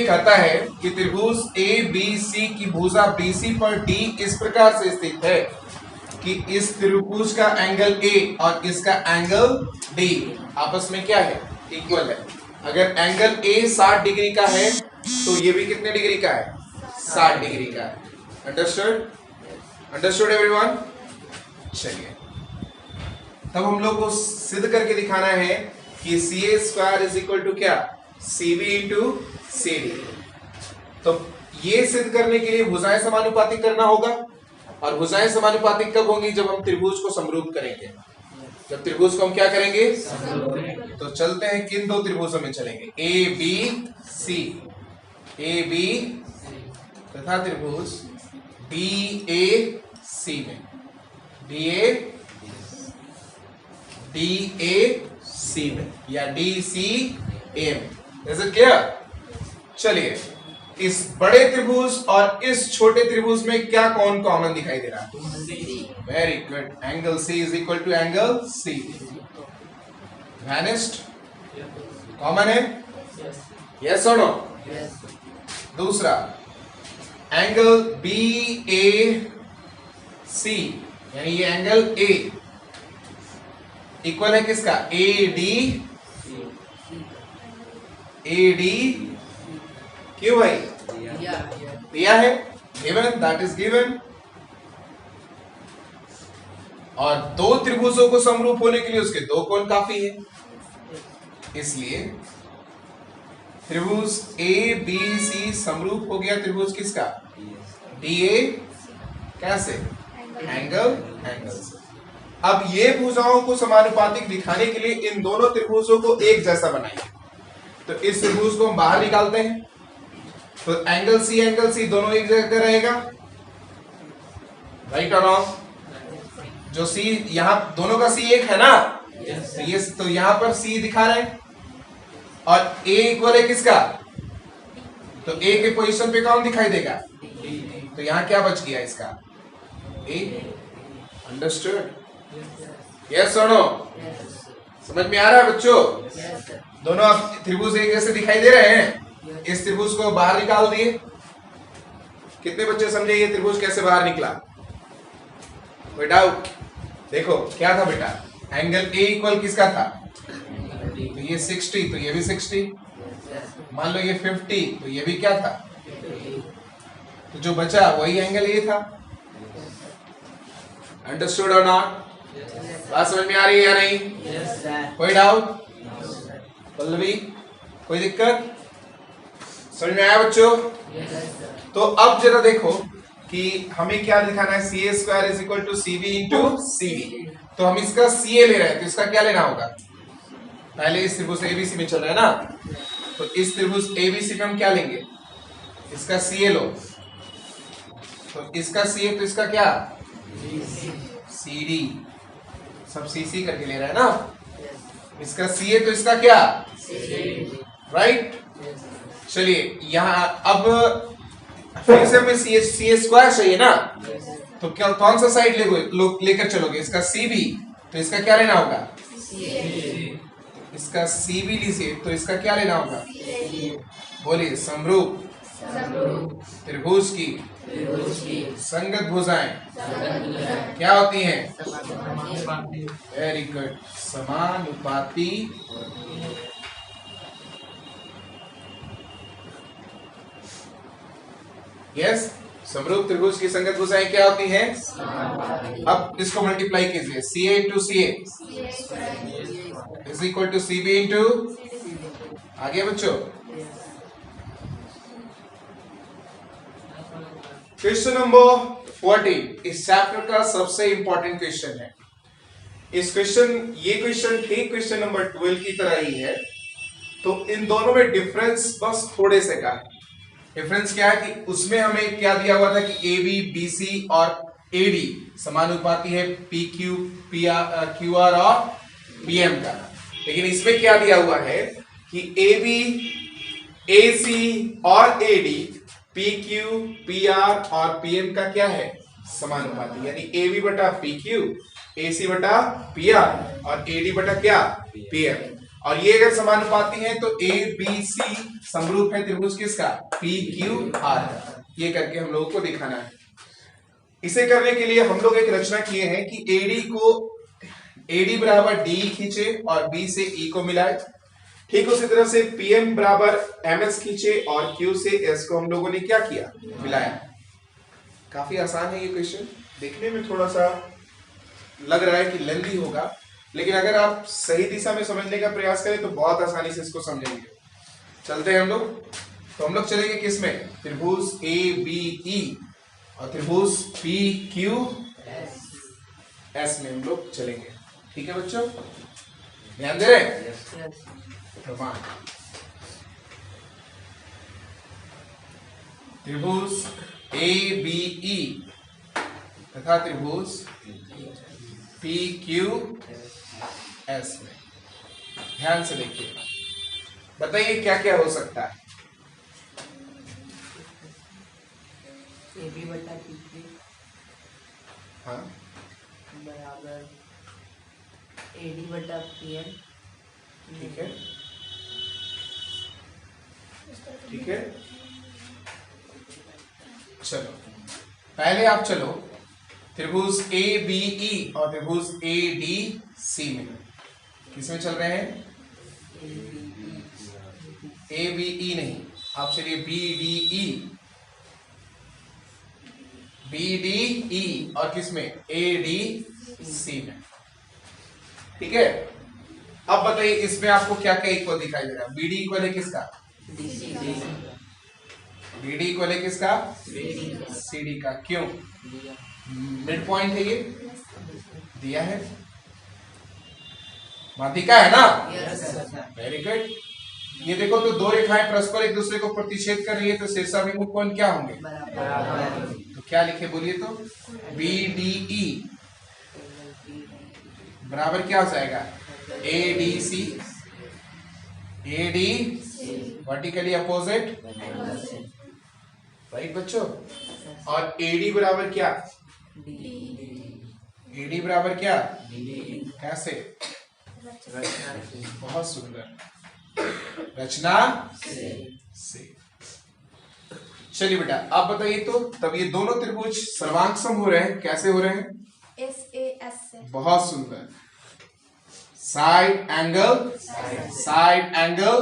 ये कहता है कि त्रिभुज ए बी सी की भुजा BC पर D इस प्रकार से स्थित है कि इस त्रिभुज का एंगल A और इसका एंगल D आपस में क्या है, इक्वल है। अगर एंगल A 60 डिग्री का है तो ये भी कितने डिग्री का है, 60 डिग्री का है। Understood everyone. चलिए तब हम लोग को सिद्ध करके दिखाना है कि CA square is equal to क्या, CB इंटू CD। तो ये सिद्ध करने के लिए भुजाएं समानुपातिक करना होगा, और भुजाएं समानुपातिक कब होंगी, जब हम त्रिभुज को समरूप करेंगे। जब त्रिभुज को हम क्या करेंगे, तो चलते हैं किन दो त्रिभुजों में चलेंगे, ABC तथा त्रिभुज DAC में, DAC में या DCA में। Is it clear? चलिए इस बड़े त्रिभुज और इस छोटे त्रिभुज में क्या कौन कॉमन दिखाई दे रहा है? Very good, angle C is equal to angle C। वैनिस्ड कॉमन है, यस और नो? दूसरा एंगल BAC यानी ये एंगल A इक्वल है किसका, AD क्यों भाई, दिया है, गिवन, दैट इज गिवन। और दो त्रिभुजों को समरूप होने के लिए उसके दो कोण काफी है, इसलिए त्रिभुज ABC समरूप हो गया त्रिभुज किसका, DA, कैसे, एंगल से। अब ये भुजाओं को समानुपातिक दिखाने के लिए इन दोनों त्रिभुजों को एक जैसा बनाइए। तो इस त्रिभुज को हम बाहर निकालते हैं, तो एंगल C दोनों एक जगह रहेगा, राइट और रॉन्ग? जो C यहां दोनों का C एक है ना, ये तो यहां पर C दिखा रहे हैं, और A इक्वल है किसका, तो A के पोजीशन पे कौन दिखाई देगा, तो यहां क्या बच गया इसका, A। अंडरस्टूड? यस और नो? समझ में आ रहा है बच्चों? दोनों अब त्रिभुज एक जैसे दिखाई दे रहे हैं। इस त्रिभुज को बाहर निकाल दिए। कितने बच्चे समझे ये त्रिभुज कैसे बाहर निकला? कोई डाउट? देखो क्या था बेटा, एंगल A इक्वल किसका था, तो ये 60, तो ये भी 60। मान लो ये 50, तो ये भी क्या था, तो जो बचा वही एंगल A था। अंडरस्टूड और नॉट? बात समझ में आ रही है या नहीं? कोई डाउट? पल्लवी कोई दिक्कत? समझ में आया बच्चों? तो अब जरा देखो कि हमें क्या दिखाना है, CA square is equal to CB into CD। तो हम इसका CA ले रहे हैं, तो इसका क्या लेना होगा, पहले इस त्रिभुज ABC में चल रहा है ना, तो इस त्रिभुज ABC में हम क्या लेंगे, इसका CA लो, तो इसका CA, तो इसका क्या, CD, सब CC करके ले रहा है ना, इसका CA, तो इसका क्या, राइट? चलिए यहां अब फिर से हमें CA स्क्वायर चाहिए ना, तो क्या कौन सा साइड लेकर चलोगे, इसका CB, तो इसका क्या लेना होगा, इसका CB लीजिए, तो इसका क्या लेना होगा, बोलिए, समरूप त्रिभुज की संगत भुजाएं क्या होती हैं, वेरी गुड, समानुपाती। यस, समरूप त्रिभुज की संगत भुजाएं क्या होती हैं, अब इसको मल्टीप्लाई कीजिए, CA into CA is equal to CB into, आगे बच्चों क्वेश्चन नंबर 14 इस चैप्टर का सबसे इंपॉर्टेंट क्वेश्चन है। ये क्वेश्चन ठीक क्वेश्चन नंबर 12 की तरह ही है, तो इन दोनों में डिफरेंस बस थोड़े से का है। डिफरेंस क्या है कि उसमें हमें क्या दिया हुआ था कि AB, BC और AD समानुपाती है PQ, QR और PM का, लेकिन इसमें क्या दिया हुआ है कि AB, AC और AD PQ, PR और PM का क्या है, समानुपाती, यानी AB बटा PQ, AC बटा PR और AD बटा क्या, PM। और ये अगर समानुपाती है तो ए बी सी समरूप है त्रिभुज किसका, पी क्यू आर का। ये करके हम लोगों को दिखाना है। इसे करने के लिए हम लोग एक रचना किए हैं कि एडी को एडी बराबर डी खींचे और बी से ई को मिलाए। ठीक उसी तरह से पीएम बराबर एमएस खींचे और क्यू से एस को हम लोगों ने क्या किया, मिलाया। काफी आसान है ये क्वेश्चन, देखने में थोड़ा सा लग रहा है कि लेंथी होगा, लेकिन अगर आप सही दिशा में समझने का प्रयास करें तो बहुत आसानी से इसको समझेंगे। चलते हैं हम लोग। तो हम लोग चलेंगे किसमें, त्रिभुज ए बी ई और त्रिभुज पी क्यू एस में हम लोग चलेंगे। ठीक है बच्चों, ध्यान दे रहे हैं। त्रिभुज ए बी ई तथा त्रिभुज पी क्यू एस में ध्यान से देखिए, बताइए क्या क्या हो सकता है। AB बटा PQ हाँ बराबर AD बटा PM। ठीक है, ठीक है। चलो पहले आप चलो त्रिभुज ए बी ई और त्रिभुज ए डी सी में, किसमें चल रहे हैं, ए बी ई नहीं, आप चलिए B D E, B D E और किसमें, ए डी सी में। ठीक है, अब बताइए इसमें आपको क्या क्या इक्वल दिखाई दे रहा है। बी डी इक्वल है किसका, बी डी इक्वल है किसका, सी डी का। क्यों, मिड पॉइंट है ये, दिया है, माध्यिका है ना, वेरी गुड। ये देखो तो दो रेखाएं परस्पर एक दूसरे को प्रतिच्छेद कर रही है, तो शीर्षाभिमुख कोण क्या होंगे, तो क्या लिखे बोलिए तो, बी डी ई बराबर क्या हो जाएगा, A D C, A D vertically opposite, right बच्चों। और एडी बराबर क्या, एडी बराबर क्या, कैसे, बहुत सुंदर, रचना से। चलिए बेटा आप बताइए तो, तब ये दोनों त्रिभुज सर्वांग सम हो रहे हैं, कैसे हो रहे हैं, SAS से। बहुत सुंदर, साइड एंगल, साइड एंगल,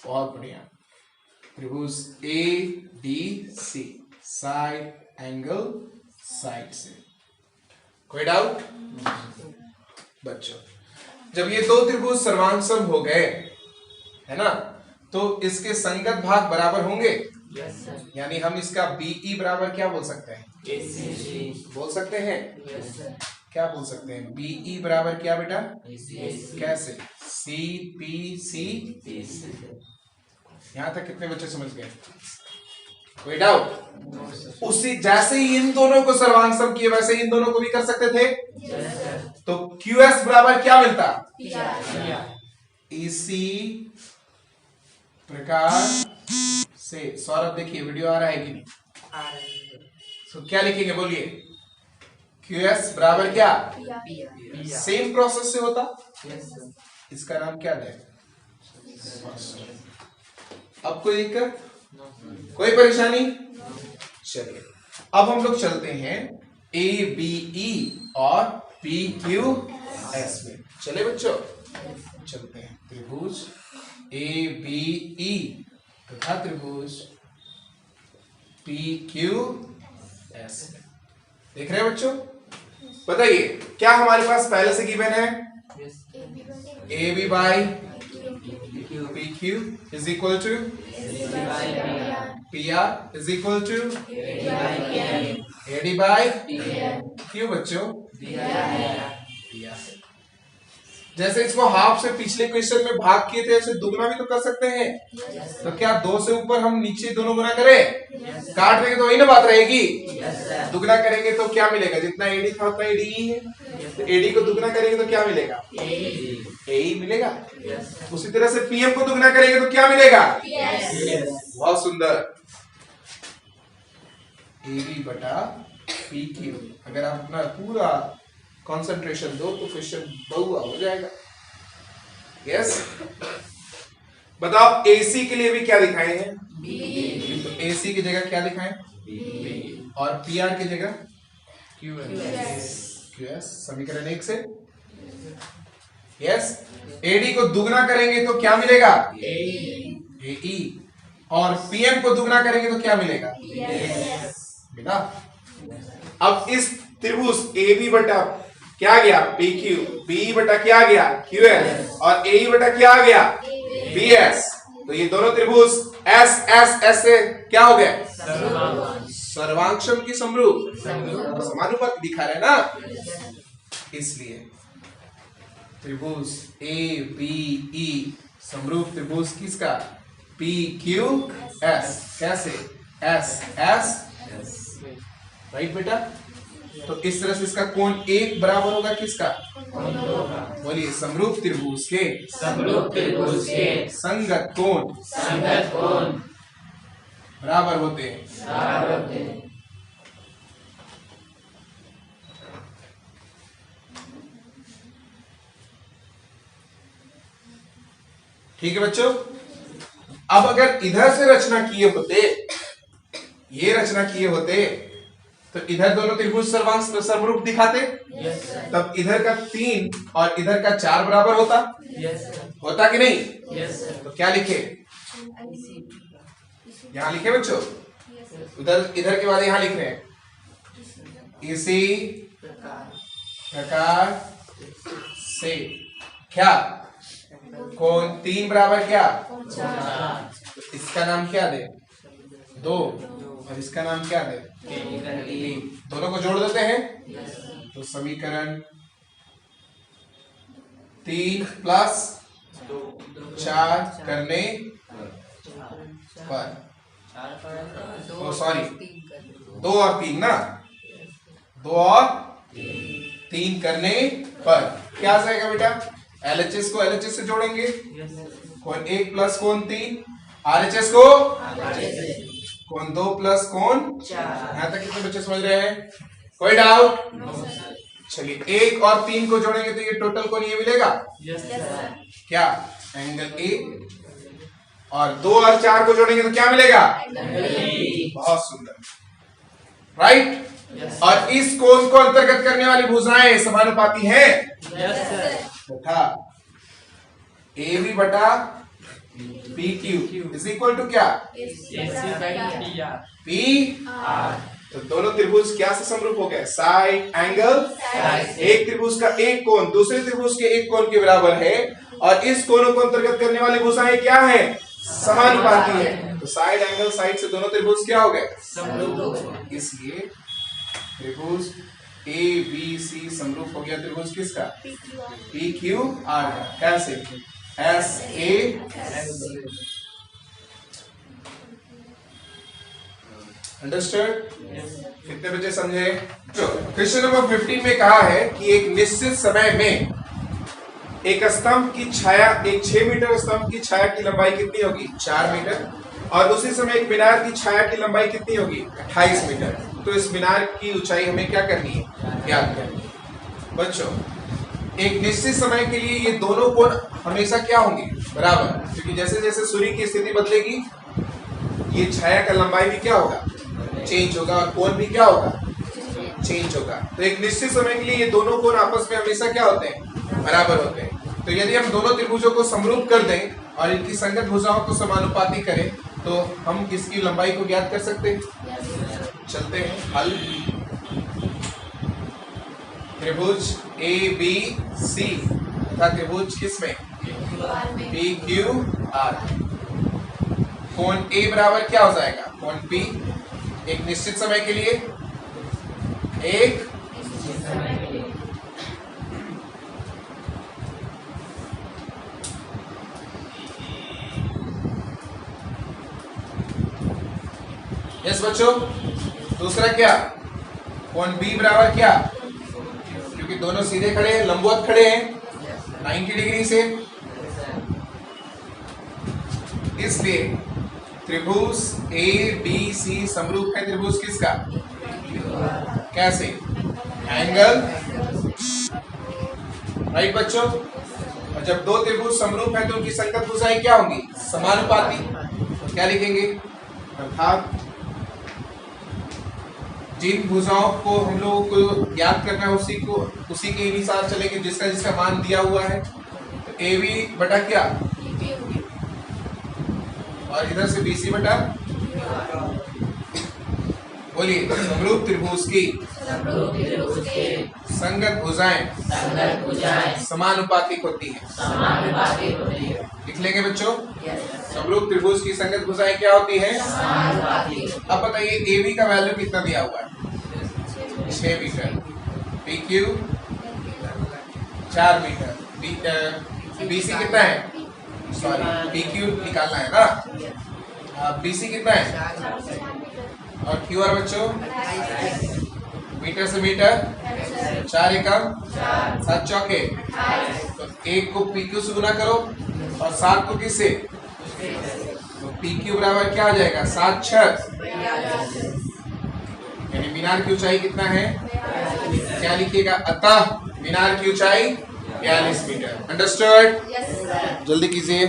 बहुत बढ़िया। त्रिभुज A D C, side angle side से। कोई डाउट बच्चों, जब ये दो त्रिभुज सर्वांग सम हो गए है ना, तो इसके संगत भाग बराबर होंगे, यानी हम इसका बीई बराबर क्या बोल सकते हैं, बोल सकते हैं, क्या बोल सकते हैं, बीई बराबर क्या बेटा, कैसे, सी पी सी। यहां तक कितने बच्चे समझ गए, कोई डाउट। उसी जैसे ही इन दोनों को सर्वांग सम किए वैसे ही इन दोनों को भी कर सकते थे, तो QS बराबर क्या मिलता, इसी प्रकार से। सौरभ देखिए वीडियो आ रहा है कि नहीं, तो क्या लिखेंगे बोलिए, QS बराबर क्या, सेम प्रोसेस से होता, इसका नाम क्या दें। अब कोई दिक्कत, कोई परेशानी। चलिए अब हम लोग चलते हैं ए बी ई और पी क्यू एस में। चले बच्चों चलते हैं, त्रिभुज ए बी ई तथा त्रिभुज पी क्यू एस में। देख रहे हैं बच्चों, बताइए क्या हमारे पास पहले से गिवन है, A B by P Q is equal to P R is equal to A D by क्यों बच्चों, दिया। जैसे इसको हाफ से पिछले क्वेश्चन में भाग किए थे, ऐसे दुगना भी तो कर सकते हैं। तो क्या दो से ऊपर हम नीचे दोनों गुना करें, काट देंगे तो वही ना बात रहेगी। दुगना करेंगे तो क्या मिलेगा, जितना एडी था उतना एडी ही है, तो एडी को दुगना करेंगे तो क्या मिलेगा, ए मिलेगा। उसी तरह से पीएम को दुगना करेंगे तो क्या मिलेगा, बहुत सुंदर, एडी बटा पी क्यू। अगर आप अपना पूरा कंसंट्रेशन दो तो क्वेश्चन बहुआ हो जाएगा। यस। बताओ AC के लिए भी क्या दिखाए हैं? तो AC की जगह क्या दिखाएं? और PR की जगह QS। समीकरण 1 से यस। AD को दुगना करेंगे तो क्या मिलेगा? AE। और PM को दुगना करेंगे तो क्या मिलेगा? बेटा अब इस त्रिभुज AB बटा क्या गया? PQ, BE बटा क्या गया? QS, और AE बटा क्या आ गया? BS। तो ये दोनों त्रिभुज S से क्या हो गए? सर्वांगसम की समरूप समानुपाती दिखा रहे ना, इसलिए त्रिभुज ABE समरूप त्रिभुज किसका? PQS। कैसे? SS। राइट बेटा। तो इस तरह से इसका कोण 1 बराबर होगा किसका? बोलिए समरूप त्रिभुज के संगत कोण बराबर होते हैं। ठीक है बच्चों। अब अगर इधर से रचना किए होते, ये रचना किए होते, तो इधर दोनों त्रिभुज समरूप दिखाते, तब इधर का 3 और इधर का 4 बराबर होता, होता कि नहीं? तो क्या लिखे? यहां लिखे बच्चों, उधर इधर के बाद यहां लिख रहे हैं इसी प्रकार से क्या कोण 3 बराबर क्या? तो इसका नाम क्या दे? 2, और इसका नाम क्या दे? 3। दोनों को जोड़ देते हैं तो समीकरण 3 प्लस 4 करने पर, सॉरी 2 और 3 ना, 2 और 3 करने पर क्या आ जाएगा बेटा? LHS को LHS से जोड़ेंगे, कोण 1 प्लस कोण 3, RHS को कोण 2 प्लस कोण 4। यहां तक कितने बच्चे समझ रहे हैं? कोई डाउट? चलिए 1 और 3 को जोड़ेंगे तो ये टोटल कोण ये मिलेगा क्या? Angle A। और 2 और 4 को जोड़ेंगे तो क्या मिलेगा? बहुत सुंदर, राइट। और इस कोण को अंतर्गत करने वाली भुजाएं समानुपाती हैं तथा AB बटा PQ इज इक्वल टू क्या? PR। तो दोनों त्रिभुज क्या से समरूप हो गए? Side angle. एक त्रिभुज का एक कोण दूसरे त्रिभुज के एक कोण के बराबर है, और इस कोणों को अंतर्गत करने वाली भुजाएं क्या है? समानुपाती है। तो साइड एंगल साइड से दोनों त्रिभुज क्या हो गए? समरूप। इसलिए त्रिभुज ABC समरूप हो गया त्रिभुज किसका? PQR का। कैसे? SA। अंडरस्टूड? कितने बच्चे समझे? क्वेश्चन नंबर 15 में कहा है कि एक निश्चित समय में एक स्तंभ की छाया, एक 6 मीटर स्तंभ की छाया की लंबाई कितनी होगी? 4 मीटर। और उसी समय एक मीनार की छाया की लंबाई कितनी होगी? 28 मीटर। तो इस मीनार की ऊंचाई हमें क्या करनी है? ज्ञात करनी है। बच्चों एक निश्चित समय के लिए ये दोनों कोण हमेशा क्या होंगे? बराबर, क्योंकि जैसे जैसे सूर्य की स्थिति बदलेगी ये छाया का लंबाई भी क्या होगा? चेंज होगा, और कोण भी क्या होगा? चेंज होगा। तो एक निश्चित समय के लिए ये दोनों कोण आपस में हमेशा क्या होते हैं? बराबर होते हैं। तो यदि हम दोनों त्रिभुजों को समरूप कर दें और इनकी संगत भुजाओं को समानुपाती करें तो हम इसकी लंबाई को ज्ञात कर सकते हैं। चलते हैं हल। त्रिभुज ABC तथा त्रिभुज किसमें? PQR। कोण A बराबर क्या हो जाएगा? कोण P एक निश्चित समय के लिए, एक यस बच्चों। दूसरा क्या? कोण B बराबर क्या? क्योंकि दोनों सीधे खड़े हैं, लंबवत खड़े हैं 90 डिग्री से, इसलिए त्रिभुज ABC समरूप है त्रिभुज किसका? कैसे? एंगल। राइट बच्चों। और जब दो त्रिभुज समरूप है तो उनकी संगत भुजाएं क्या होंगी? समानुपाती। तो क्या लिखेंगे? अर्थात जिन भुजाओं को हम लोगों को ज्ञात करना है उसी के अनुसार चलेंगे, जिसका जिसका मान दिया हुआ है। तो AB बटा क्या? और इधर से BC बटा, बोलिए, समरूप त्रिभुज की संगत भुजाएं समानुपातिक होती हैं। लिख लेंगे बच्चों, समरूप त्रिभुज की संगत भुजाएं क्या होती हैं? अब बताइए AB का वैल्यू कितना दिया हुआ है? 6 मीटर। PQ 4 metre. BC कितना है? सॉरी, PQ निकालना है ना। BC कितना है? और QR बच्चों? मीटर से मीटर 4 एकम 7 चौके, तो 1 को PQ से गुना करो और 7 को किससे? तो PQ बराबर क्या आ जाएगा? 7 6, यानी मीनार की ऊंचाई कितना है? क्या लिखिएगा? अतः मीनार की ऊंचाई 42 मीटर। अंडरस्टूड? Yes sir. जल्दी कीजिए।